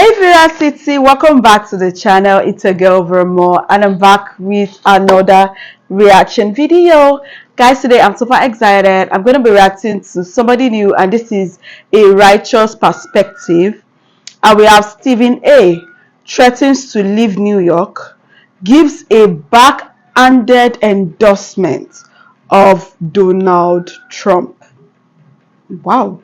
Hey City, welcome back to the channel. It's a girl Vermore and I'm back with another reaction video. Guys, today I'm super excited. I'm going to be reacting to somebody new, and this is a righteous perspective. And we have Stephen A. threatens to leave New York, gives a backhanded endorsement of Donald Trump. Wow.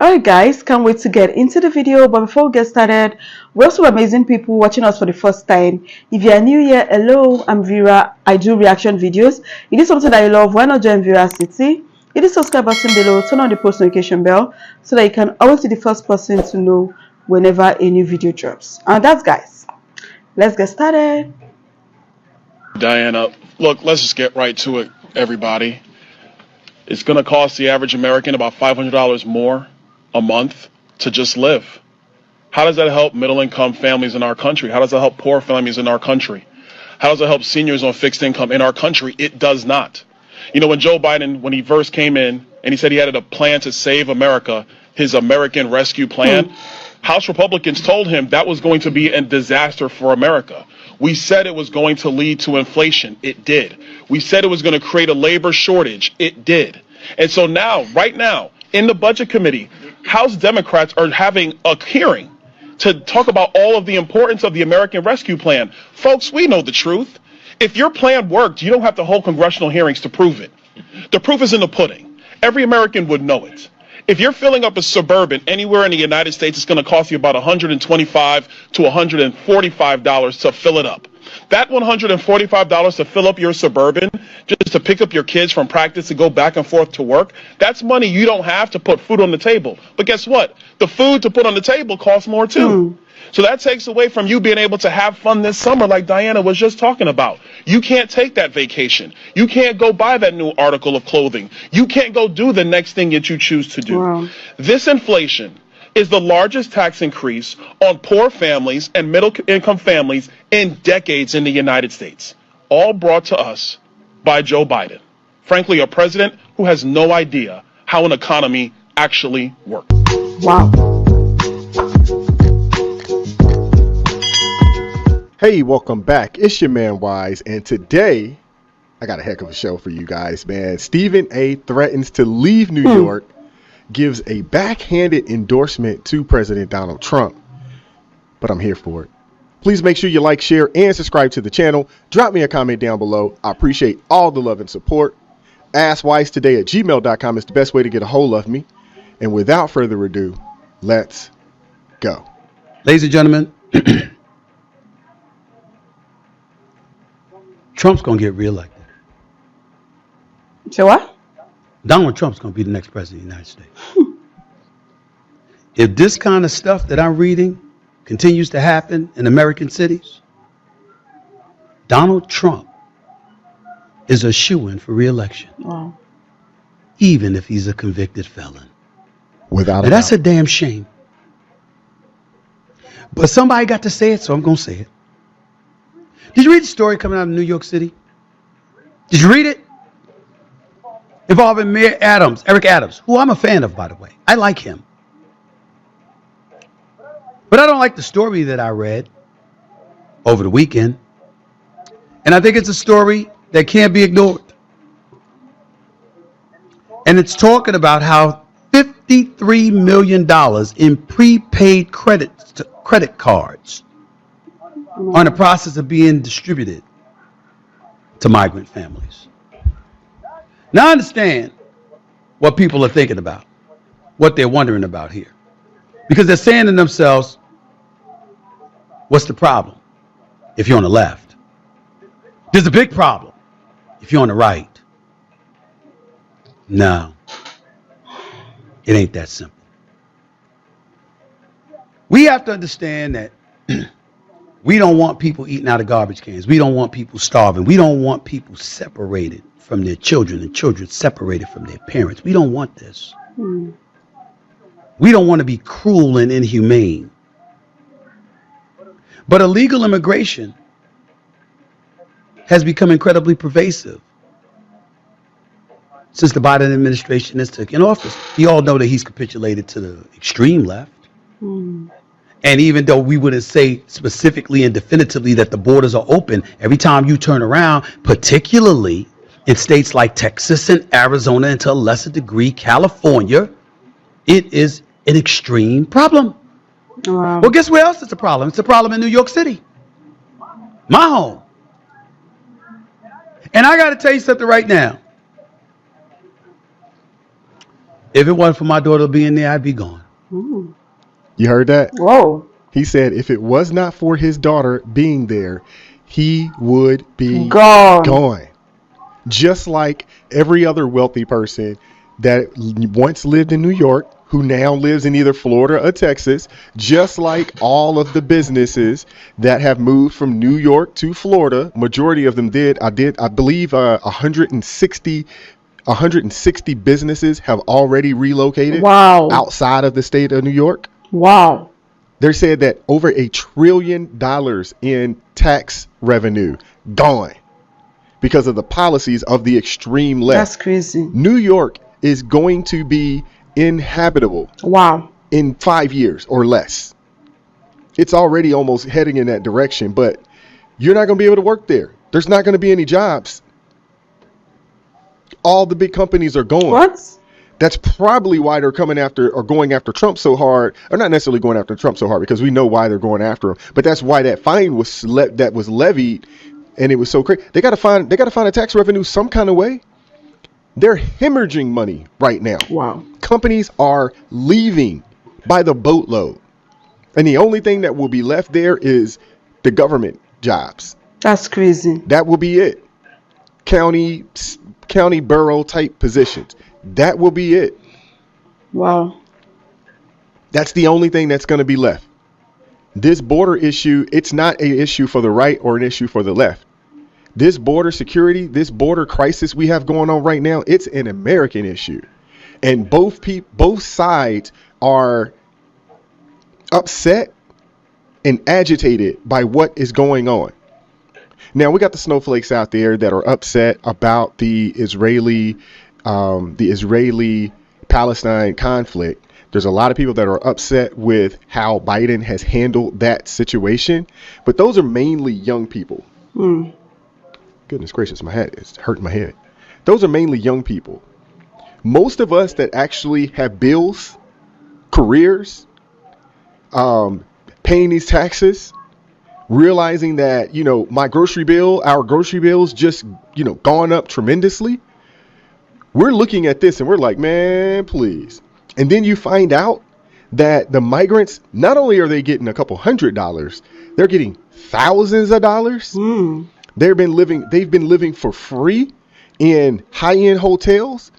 Alright guys, can't wait to get into the video. But before we get started, we also have amazing people watching us for the first time. If you are new here, hello, I'm Vera. I do reaction videos. If it is something that you love, why not join Vera City? Hit the subscribe button below, turn on the post notification bell so that you can always be the first person to know whenever a new video drops. And that's guys, let's get started. Diana, look, let's just get right to it, everybody. It's going to cost the average American about $500 more a month to just live. How does that help middle-income families in our country? How does that help poor families in our country? How does it help seniors on fixed income in our country? It does not. You know, when Joe Biden, when he first came in and he said he had a plan to save America, his American Rescue Plan, House Republicans told him that was going to be a disaster for America. We said it was going to lead to inflation. It did. We said it was going to create a labor shortage. It did. And so now, right now, in the Budget Committee, House Democrats are having a hearing to talk about all of the importance of the American Rescue Plan. Folks, we know the truth. If your plan worked, you don't have to hold congressional hearings to prove it. The proof is in the pudding. Every American would know it. If you're filling up a Suburban anywhere in the United States, it's going to cost you about $125 to $145 to fill it up. That $145 to fill up your Suburban, just to pick up your kids from practice to go back and forth to work, that's money you don't have to put food on the table. But guess what? The food to put on the table costs more too. So that takes away from you being able to have fun this summer like Diana was just talking about. You can't take that vacation. You can't go buy that new article of clothing. You can't go do the next thing that you choose to do. Wow. This inflation is the largest tax increase on poor families and middle-income families in decades in the United States, all brought to us by Joe Biden. Frankly, a president who has no idea how an economy actually works. Wow. Hey, welcome back. It's your man Wise, and today I got a heck of a show for you guys, man. Stephen A. threatens to leave New York, gives a backhanded endorsement to President Donald Trump, but I'm here for it. Please make sure you like, share, and subscribe to the channel. Drop me a comment down below. I appreciate all the love and support. AskWiseToday@gmail.com is the best way to get a hold of me. And without further ado, let's go. Ladies and gentlemen, Trump's going to get reelected. So what? Donald Trump's going to be the next president of the United States. If this kind of stuff that I'm reading continues to happen in American cities, Donald Trump is a shoo-in for reelection. Wow. Even if he's a convicted felon. Without now, that's a damn shame. But somebody got to say it, so I'm going to say it. Did you read the story coming out of New York City? Did you read it? Involving Mayor Adams, Eric Adams, who I'm a fan of, by the way. I like him. But I don't like the story that I read over the weekend. And I think it's a story that can't be ignored. And it's talking about how $53 million in prepaid credit cards are in the process of being distributed to migrant families. Now I understand what people are thinking about, what they're wondering about here. Because they're saying to themselves, what's the problem if you're on the left? There's a big problem if you're on the right. No, it ain't that simple. We have to understand that we don't want people eating out of garbage cans. We don't want people starving. We don't want people separated from their children and children separated from their parents. We don't want this. We don't want to be cruel and inhumane. But illegal immigration has become incredibly pervasive since the Biden administration has taken office. You all know that he's capitulated to the extreme left. And even though we wouldn't say specifically and definitively that the borders are open, every time you turn around, particularly in states like Texas and Arizona, and to a lesser degree, California, it is an extreme problem. Wow. Well, guess where else it's a problem? It's a problem in New York City, my home. And I got to tell you something right now. If it wasn't for my daughter being there, I'd be gone. Ooh. You heard that? Whoa. He said if it was not for his daughter being there, he would be Gone. gone. Just like every other wealthy person that once lived in New York, who now lives in either Florida or Texas, just like all of the businesses that have moved from New York to Florida, majority of them did. I believe 160 businesses have already relocated outside of the state of New York. Wow. They said that over $1 trillion in tax revenue gone because of the policies of the extreme left. That's crazy. New York is going to be inhabitable. Wow. In 5 years or less. It's already almost heading in that direction, but you're not going to be able to work there. There's not going to be any jobs. All the big companies are going. What? That's probably why they're coming after or going after Trump so hard, or not necessarily going after Trump so hard, because we know why they're going after him. But that's why that fine was levied, and it was so crazy. They got to find a tax revenue some kind of way. They're hemorrhaging money right now. Wow. Companies are leaving by the boatload, and the only thing that will be left there is the government jobs. That's crazy. That will be it. County borough type positions. That will be it. Wow. That's the only thing that's going to be left. This border issue, it's not an issue for the right or an issue for the left. This border security, this border crisis we have going on right now, it's an American issue. And both sides are upset and agitated by what is going on. Now, we got the snowflakes out there that are upset about the Israeli-Palestine conflict. There's a lot of people that are upset with how Biden has handled that situation, but those are mainly young people. Goodness gracious, my head is hurting my head. Those are mainly young people. Most of us that actually have bills, careers, paying these taxes, realizing that, our grocery bills just, gone up tremendously. We're looking at this and we're like, man, please. And then you find out that the migrants, not only are they getting a couple $100s, they're getting thousands of dollars. They've been living for free in high-end hotels.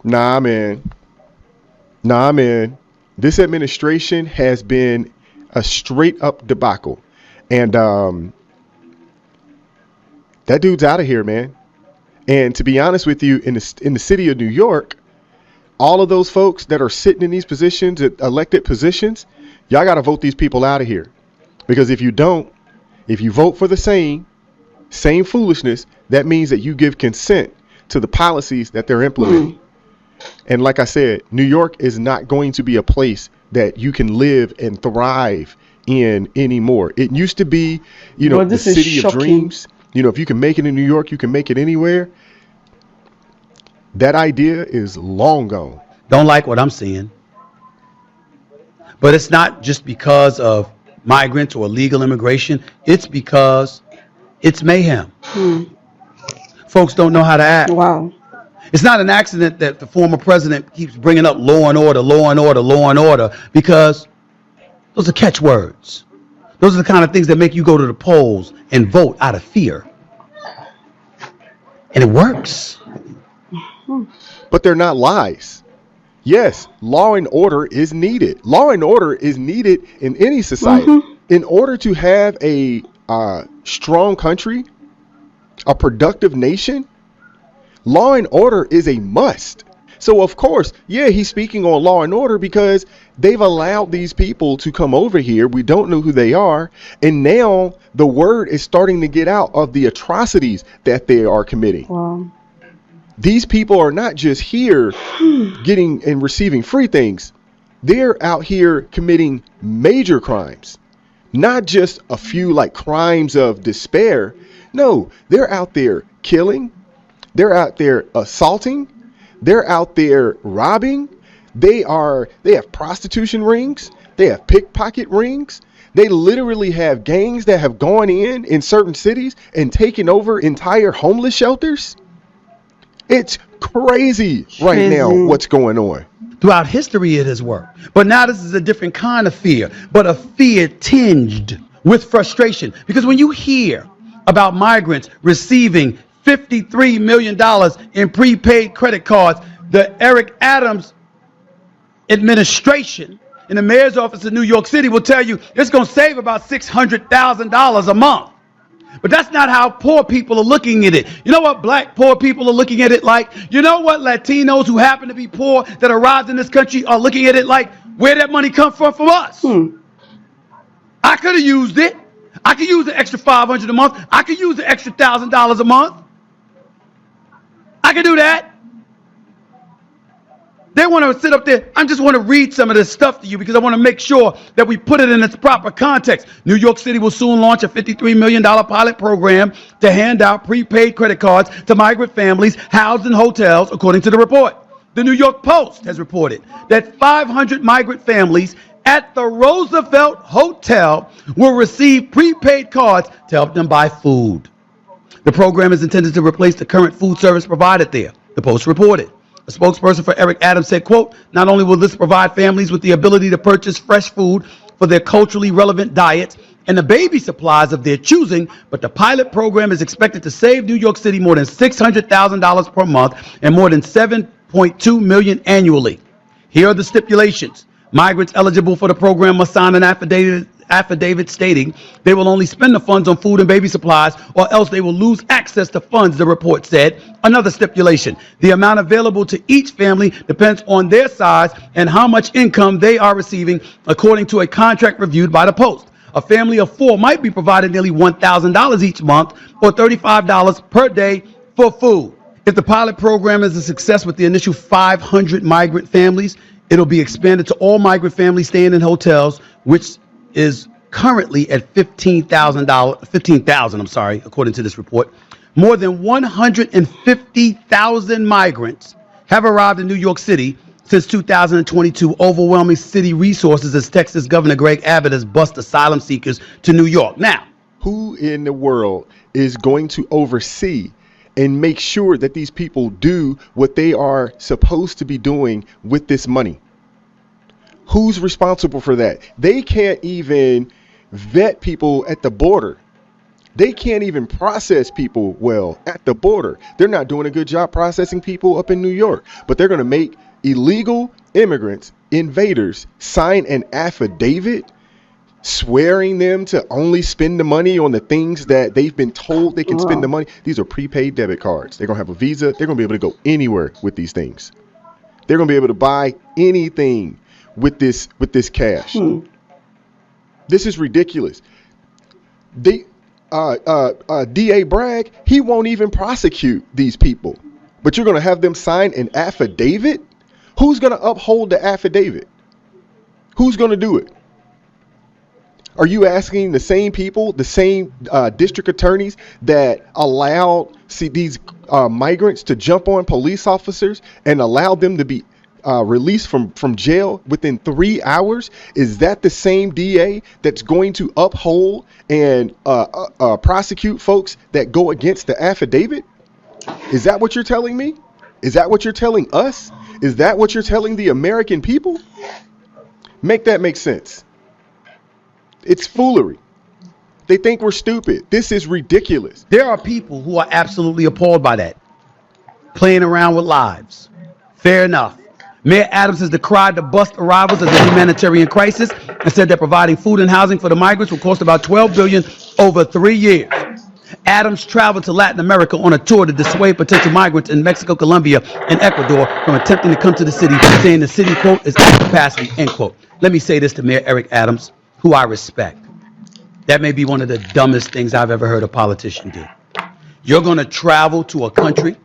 Nah, man. This administration has been a straight up debacle. And that dude's out of here, man. And to be honest with you, in the city of New York, all of those folks that are sitting in these positions, elected positions, y'all got to vote these people out of here. Because if you don't, if you vote for the same foolishness, that means that you give consent to the policies that they're implementing. And like I said, New York is not going to be a place that you can live and thrive in anymore. It used to be, the city of dreams. If you can make it in New York, you can make it anywhere. That idea is long gone. Don't like what I'm seeing. But it's not just because of migrants or illegal immigration. It's because it's mayhem. Folks don't know how to act. Wow. It's not an accident that the former president keeps bringing up law and order, because those are catchwords. Those are the kind of things that make you go to the polls and vote out of fear. And it works. But they're not lies. Yes, law and order is needed. Law and order is needed in any society. In order to have a strong country, a productive nation, law and order is a must. So, of course, he's speaking on law and order because they've allowed these people to come over here. We don't know who they are. And now the word is starting to get out of the atrocities that they are committing. Wow. These people are not just here getting and receiving free things. They're out here committing major crimes, not just a few like crimes of despair. No, they're out there killing. They're out there assaulting. They're out there robbing. They have prostitution rings. They have pickpocket rings. They literally have gangs that have gone in certain cities and taken over entire homeless shelters. It's crazy right now what's going on. Throughout history, it has worked. But now this is a different kind of fear, but a fear tinged with frustration. Because when you hear about migrants receiving $53 million in prepaid credit cards, the Eric Adams administration in the mayor's office in New York City will tell you it's going to save about $600,000 a month. But that's not how poor people are looking at it. You know what black poor people are looking at it like? You know what Latinos who happen to be poor that arrived in this country are looking at it like? Where that money come from us? I could have used it. I could use the extra $500 a month. I could use the extra $1,000 a month. I could do that. They want to sit up there. I just want to read some of this stuff to you because I want to make sure that we put it in its proper context. New York City will soon launch a $53 million pilot program to hand out prepaid credit cards to migrant families housed in hotels, according to the report. The New York Post has reported that 500 migrant families at the Roosevelt Hotel will receive prepaid cards to help them buy food. The program is intended to replace the current food service provided there, the Post reported. A spokesperson for Eric Adams said, quote, not only will this provide families with the ability to purchase fresh food for their culturally relevant diets and the baby supplies of their choosing, but the pilot program is expected to save New York City more than $600,000 per month and more than $7.2 million annually. Here are the stipulations. Migrants eligible for the program must sign an affidavit stating they will only spend the funds on food and baby supplies or else they will lose access to funds, the report said. Another stipulation, the amount available to each family depends on their size and how much income they are receiving, according to a contract reviewed by the Post. A family of 4 might be provided nearly $1,000 each month or $35 per day for food. If the pilot program is a success with the initial 500 migrant families, it'll be expanded to all migrant families staying in hotels, which is currently at $15,000, according to this report. More than 150,000 migrants have arrived in New York City since 2022, overwhelming city resources as Texas Governor Greg Abbott has bused asylum seekers to New York. Now, who in the world is going to oversee and make sure that these people do what they are supposed to be doing with this money? Who's responsible for that? They can't even vet people at the border. They can't even process people well at the border. They're not doing a good job processing people up in New York, but they're going to make illegal immigrants, invaders, sign an affidavit swearing them to only spend the money on the things that they've been told they can spend the money. These are prepaid debit cards. They're going to have a Visa. They're going to be able to go anywhere with these things. They're going to be able to buy anything with this cash. This is ridiculous. DA Bragg, he won't even prosecute these people, but you're going to have them sign an affidavit? Who's going to uphold the affidavit? Who's going to do it? Are you asking the same people, the same district attorneys that allowed these migrants to jump on police officers and allow them to be released from jail within 3 hours? Is that the same DA that's going to uphold and prosecute folks that go against the affidavit? Is that what you're telling me? Is that what you're telling us? Is that what you're telling the American people? Make that make sense. It's foolery. They think we're stupid. This is ridiculous. There are people who are absolutely appalled by that. Playing around with lives. Fair enough. Mayor Adams has decried the bust arrivals as a humanitarian crisis and said that providing food and housing for the migrants will cost about $12 billion over 3 years. Adams traveled to Latin America on a tour to dissuade potential migrants in Mexico, Colombia, and Ecuador from attempting to come to the city, saying the city, quote, is at capacity, end quote. Let me say this to Mayor Eric Adams, who I respect. That may be one of the dumbest things I've ever heard a politician do. You're going to travel to a country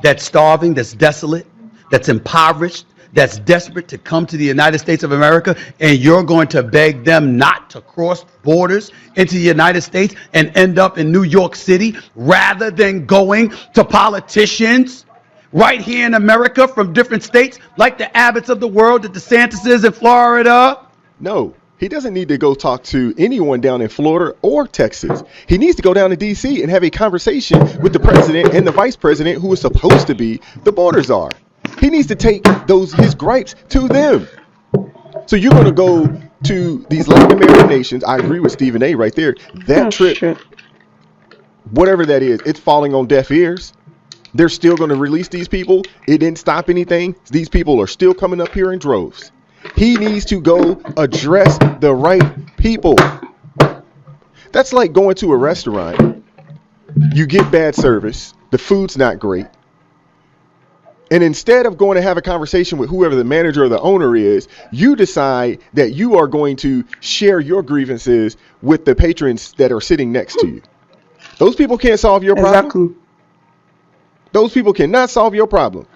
that's starving, that's desolate, that's impoverished, that's desperate to come to the United States of America, and you're going to beg them not to cross borders into the United States and end up in New York City rather than going to politicians right here in America from different states like the Abbotts of the world, the DeSantis's in Florida? No, he doesn't need to go talk to anyone down in Florida or Texas. He needs to go down to D.C. and have a conversation with the president and the vice president, who is supposed to be the border czar. He needs to take his gripes to them. So you're going to go to these Latin American nations. I agree with Stephen A. right there. That trip, whatever that is, it's falling on deaf ears. They're still going to release these people. It didn't stop anything. These people are still coming up here in droves. He needs to go address the right people. That's like going to a restaurant. You get bad service. The food's not great. And instead of going to have a conversation with whoever the manager or the owner is, you decide that you are going to share your grievances with the patrons that are sitting next to you. Those people can't solve your problem. Exactly. Those people cannot solve your problem.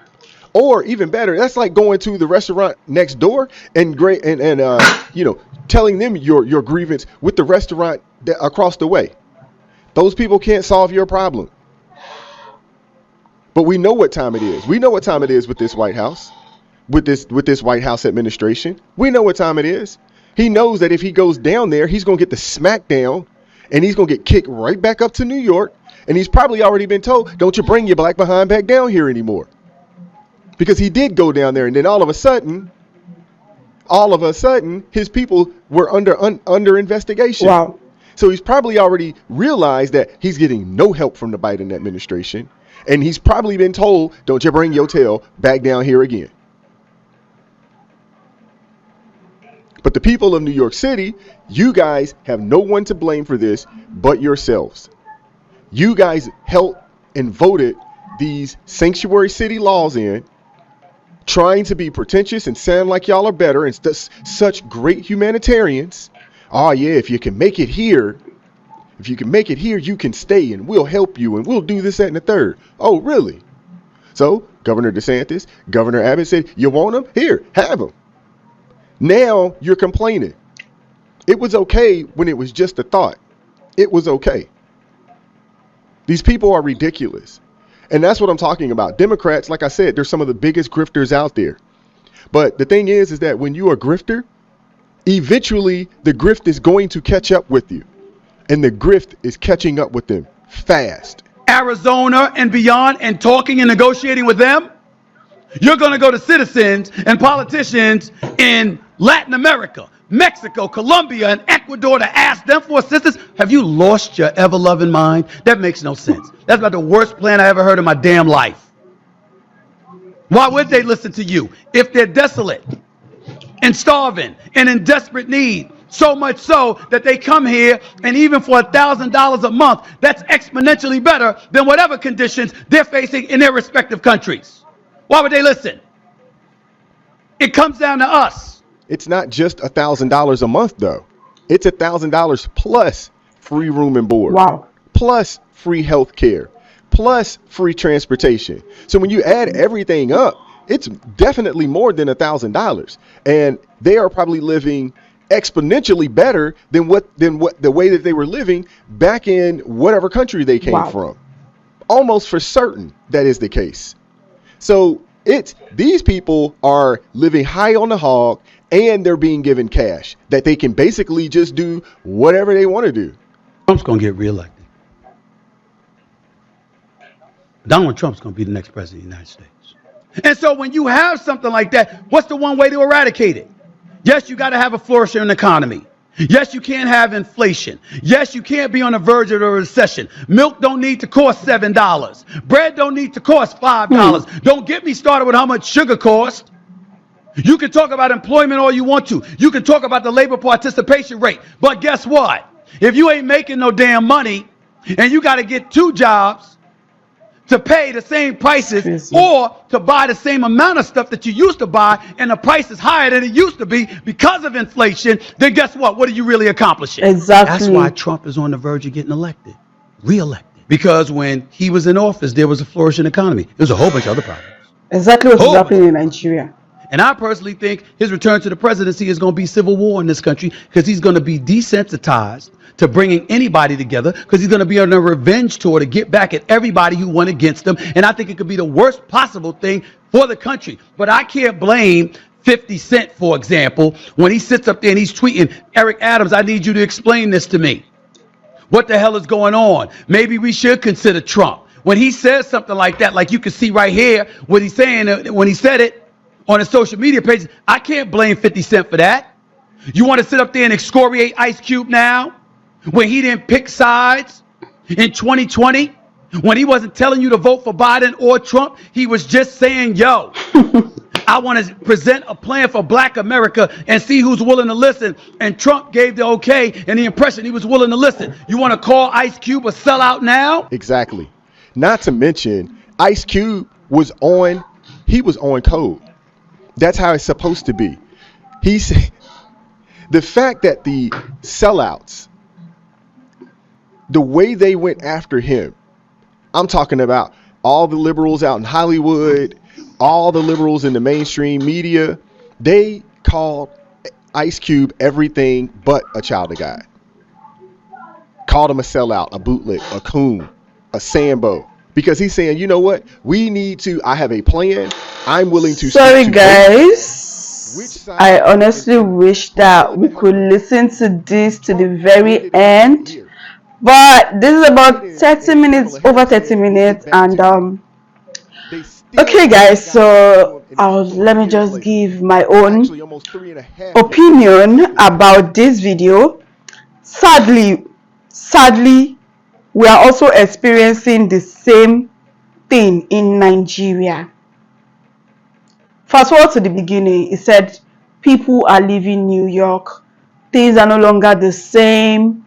Or even better, that's like going to the restaurant next door and telling them your grievance with the restaurant across the way. Those people can't solve your problem. But we know what time it is. We know what time it is with this White House, with this White House administration. We know what time it is. He knows that if he goes down there, he's going to get the smackdown, and he's going to get kicked right back up to New York. And he's probably already been told, don't you bring your black behind back down here anymore. Because he did go down there, and then all of a sudden, his people were under investigation. Wow. So he's probably already realized that he's getting no help from the Biden administration, and he's probably been told, don't you bring your tail back down here again. But the people of New York City, you guys have no one to blame for this but yourselves. You guys helped and voted these sanctuary city laws in, trying to be pretentious and sound like y'all are better and such great humanitarians. Oh yeah, if you can make it here, you can stay and we'll help you and we'll do this, that, and the third. Oh, really? So Governor DeSantis, Governor Abbott said, you want them? Here, have them. Now you're complaining. It was okay when it was just a thought. It was okay. These people are ridiculous. And that's what I'm talking about. Democrats, like I said, they're some of the biggest grifters out there. But the thing is that when you're a grifter, eventually the grift is going to catch up with you. And the grift is catching up with them fast. Arizona and beyond, and talking and negotiating with them. You're going to go to citizens and politicians in Latin America, Mexico, Colombia, and Ecuador to ask them for assistance. Have you lost your ever-loving mind? That makes no sense. That's about the worst plan I ever heard in my damn life. Why would they listen to you if they're desolate and starving and in desperate need? So much so that they come here, and even for $1,000 a month, that's exponentially better than whatever conditions they're facing in their respective countries. Why would they listen? It comes down to us. It's not just $1,000 a month, though. It's $1,000 plus free room and board. Wow. Plus free health care. Plus free transportation. So when you add everything up, it's definitely more than $1,000. And they are probably living exponentially better than the way that they were living back in whatever country they came from. Almost for certain that is the case. So these people are living high on the hog, and they're being given cash that they can basically just do whatever they want to do. Trump's going to get reelected. Donald Trump's going to be the next president of the United States. And so when you have something like that, what's the one way to eradicate it? Yes, you got to have a flourishing economy. Yes, you can't have inflation. Yes, you can't be on the verge of a recession. Milk don't need to cost $7. Bread don't need to cost $5. Don't get me started with how much sugar costs. You can talk about employment all you want to. You can talk about the labor participation rate. But guess what? If you ain't making no damn money and you got to get 2 jobs to pay the same prices or to buy the same amount of stuff that you used to buy, and the price is higher than it used to be because of inflation, then guess what? What are you really accomplishing? Exactly. That's why Trump is on the verge of getting reelected. Because when he was in office, there was a flourishing economy. There's a whole bunch of other problems. Exactly what is happening in Nigeria. And I personally think his return to the presidency is going to be civil war in this country, because he's going to be desensitized to bringing anybody together, because he's going to be on a revenge tour to get back at everybody who went against him. And I think it could be the worst possible thing for the country. But I can't blame 50 Cent, for example, when he sits up there and he's tweeting, Eric Adams, I need you to explain this to me. What the hell is going on? Maybe we should consider Trump. When he says something like that, like you can see right here, what he's saying when he said it on his social media pages, I can't blame 50 Cent for that. You want to sit up there and excoriate Ice Cube now, when he didn't pick sides in 2020, when he wasn't telling you to vote for Biden or Trump? He was just saying, yo, I want to present a plan for Black America and see who's willing to listen. And Trump gave the okay and the impression he was willing to listen. You want to call Ice Cube a sellout now? Exactly. Not to mention, Ice Cube was on code. That's how it's supposed to be. The fact that the sellouts, the way they went after him, I'm talking about all the liberals out in Hollywood, all the liberals in the mainstream media, they called Ice Cube everything but a child of God. Called him a sellout, a bootleg, a coon, a Sambo. Because he's saying, you know what? I have a plan. I'm willing to. Sorry, guys. I honestly wish that we could listen to this to the very end. But this is about 30 minutes, over 30 minutes. And, okay, guys. So let me just give my own opinion about this video. Sadly, we are also experiencing the same thing in Nigeria. Fast forward to the beginning, it said people are leaving New York. Things are no longer the same.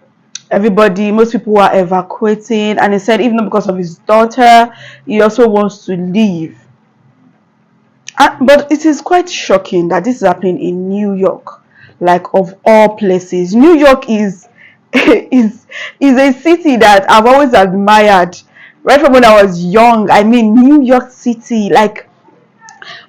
Most people are evacuating. And he said even because of his daughter, he also wants to leave. But it is quite shocking that this is happening in New York, like of all places. New York is a city that I've always admired right from when I was young. I mean, New York City, like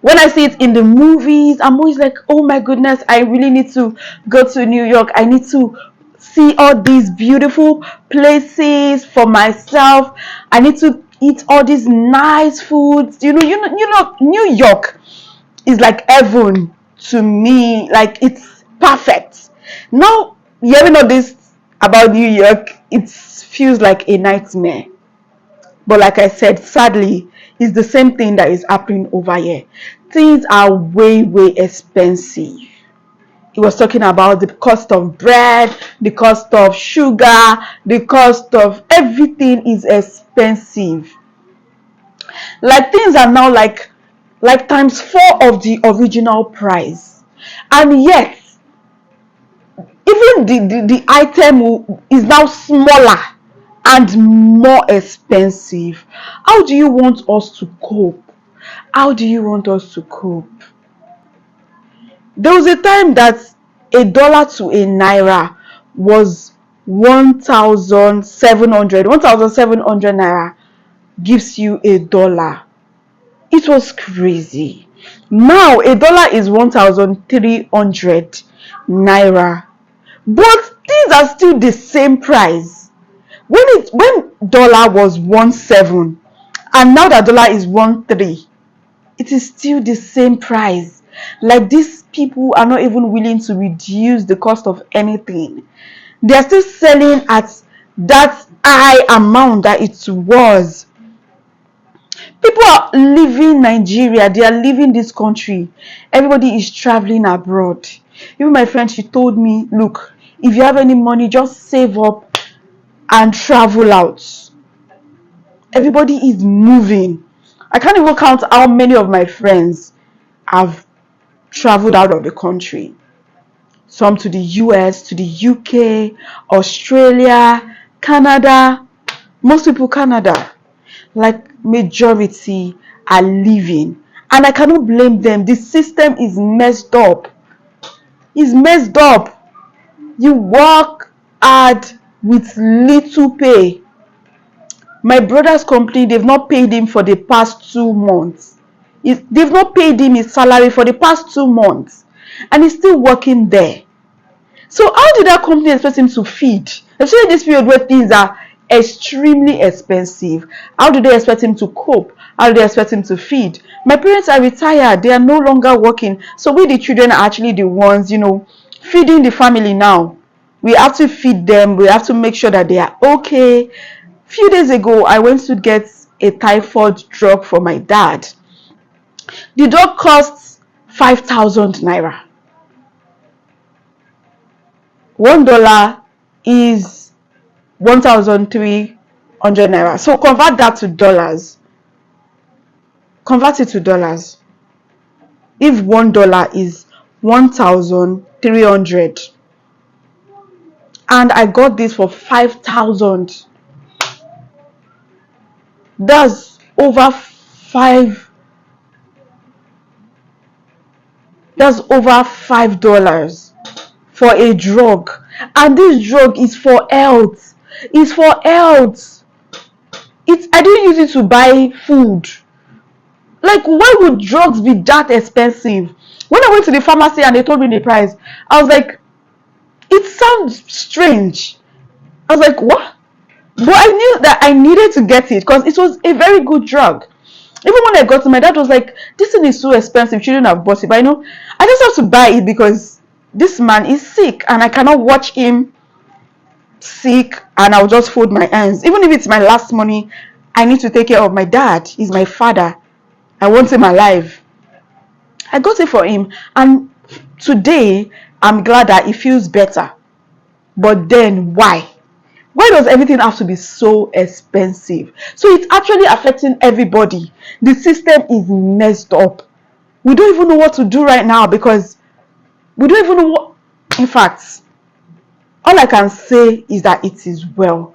when I see it in the movies, I'm always like, oh my goodness, I really need to go to New York. I need to see all these beautiful places for myself. I need to eat all these nice foods. You know, New York is like heaven to me. Like, it's perfect. Now, hearing all this about New York, it feels like a nightmare. But like I said, sadly, it's the same thing that is happening over here. Things are way expensive. He was talking about the cost of bread, the cost of sugar, the cost of everything is expensive. Like, things are now like times 4 of the original price. And yet, even the item is now smaller and more expensive. How do you want us to cope? How do you want us to cope? There was a time that $1 to a naira was 1,700 naira gives you $1. It was crazy. Now $1 is 1,300 naira. But these are still the same price. When dollar was 1.7 and now that dollar is 1.3, it is still the same price. Like, these people are not even willing to reduce the cost of anything. They are still selling at that high amount that it was. People are leaving Nigeria. They are leaving this country. Everybody is traveling abroad. Even my friend, she told me, look, if you have any money, just save up and travel out. Everybody is moving. I can't even count how many of my friends have traveled out of the country. Some to the US, to the UK, Australia, Canada. Most people Canada. Like, majority are leaving. And I cannot blame them. The system is messed up. It's messed up. You work hard with little pay. My brother's company, they've not paid him for the past 2 months. They've not paid him his salary for the past 2 months, and he's still working there. So how did that company expect him to feed? Especially this period where things are extremely expensive. How do they expect him to cope? How do they expect him to feed? My parents are retired. They are no longer working. So we, the children, are actually the ones, feeding the family now. We have to feed them. We have to make sure that they are okay. A few days ago, I went to get a typhoid drug for my dad. The drug costs 5,000 naira. $1 is 1,300 naira. So convert that to dollars. Convert it to dollars. If $1 is 1,300, and I got this for 5,000, that's over $5 for a drug, and this drug is for health. It's for health. I didn't use it to buy food. Like, why would drugs be that expensive? When I went to the pharmacy and they told me the price, I was like, it sounds strange. I was like, what? But I knew that I needed to get it because it was a very good drug. Even when I got it, my dad was like, this thing is so expensive, shouldn't have bought it. But I just have to buy it because this man is sick and I cannot watch him sick and I'll just fold my hands. Even if it's my last money, I need to take care of my dad. He's my father. I want him alive. I got it for him, and today I'm glad that he feels better. But then why? Why does everything have to be so expensive? So it's actually affecting everybody. The system is messed up. We don't even know what to do right now because we don't even know what. In fact, all I can say is that it is well.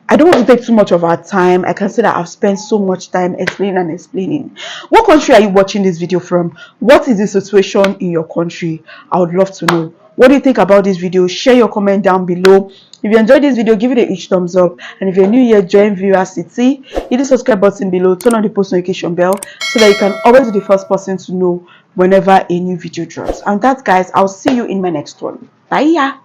I don't want to take too much of our time. I can say that I've spent so much time explaining. What country are you watching this video from? What is the situation in your country? I would love to know. What do you think about this video? Share your comment down below. If you enjoyed this video, give it a huge thumbs up. And if you're new here, join Viewer City. Hit the subscribe button below. Turn on the post notification bell so that you can always be the first person to know whenever a new video drops. And that, guys, I'll see you in my next one. Bye.